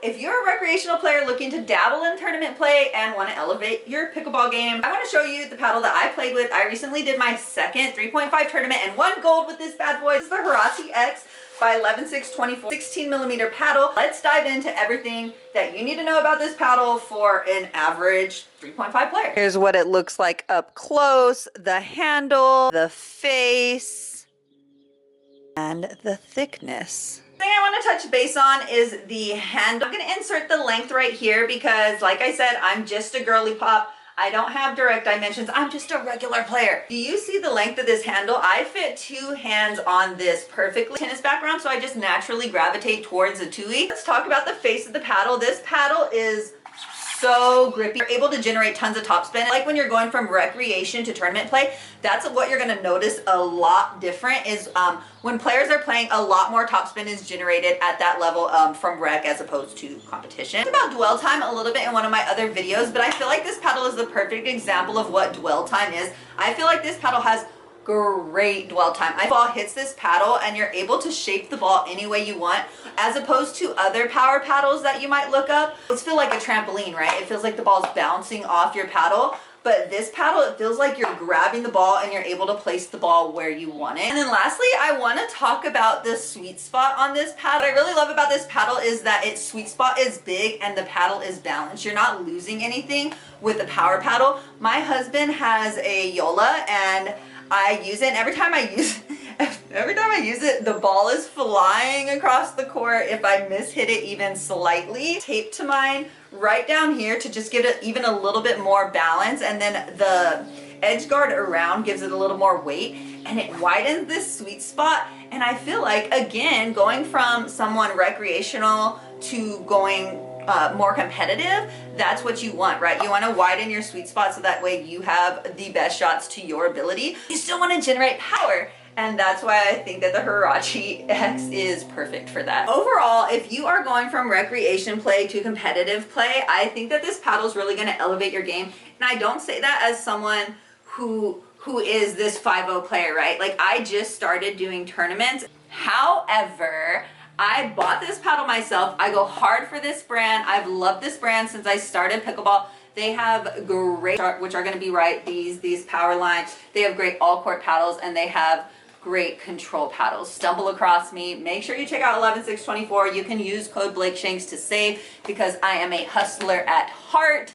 if you're a recreational player looking to dabble in tournament play and want to elevate your pickleball game, I want to show you the paddle that I played with. I recently did my second 3.5 tournament and won gold with this bad boy. This is the Hirachi X by 11six24 16mm paddle. Let's dive into everything that you need to know about this paddle for an average 3.5 player. Here's what it looks like up close, the handle, the face, and the thickness. The thing I want to touch base on is the handle. I'm going to insert the length right here because, like I said, I'm just a girly pop. I don't have direct dimensions. I'm just a regular player. Do you see the length of this handle? I fit two hands on this perfectly. Tennis background, so I just naturally gravitate towards a tui. Let's talk about the face of the paddle. This paddle is so grippy. You're able to generate tons of topspin. Like when you're going from recreation to tournament play, that's what you're gonna notice a lot different is when players are playing, a lot more topspin is generated at that level from rec as opposed to competition. It's about dwell time a little bit in one of my other videos, but I feel like this paddle is the perfect example of what dwell time is. I feel like this paddle has great dwell time. The ball hits this paddle and you're able to shape the ball any way you want, as opposed to other power paddles that you might look up. It's feel like a trampoline, right? It feels like the ball's bouncing off your paddle. But this paddle, it feels like you're grabbing the ball and you're able to place the ball where you want it. And then lastly, I want to talk about the sweet spot on this paddle. What I really love about this paddle is that its sweet spot is big and the paddle is balanced. You're not losing anything with the power paddle. My husband has a Yola and I use it, and every time I use it, the ball is flying across the court if I mishit it even slightly. Tape to mine right down here to just give it even a little bit more balance, and then the edge guard around gives it a little more weight, and it widens this sweet spot. And I feel like, again, going from someone recreational to going more competitive, that's what you want, right? You want to widen your sweet spot so that way you have the best shots to your ability. You still want to generate power, and that's why I think that the Hirachi X is perfect for that. Overall, if you are going from recreation play to competitive play, I think that this paddle is really going to elevate your game. And I don't say that as someone who is this 5-0 player, right? Like, I just started doing tournaments. However, I bought this paddle myself. I go hard for this brand. I've loved this brand since I started pickleball. They have great, which are going to be right, these power lines. They have great all-court paddles, and they have great control paddles. Stumble across me. Make sure you check out 11six24. You can use code Blake Shanks to save because I am a hustler at heart.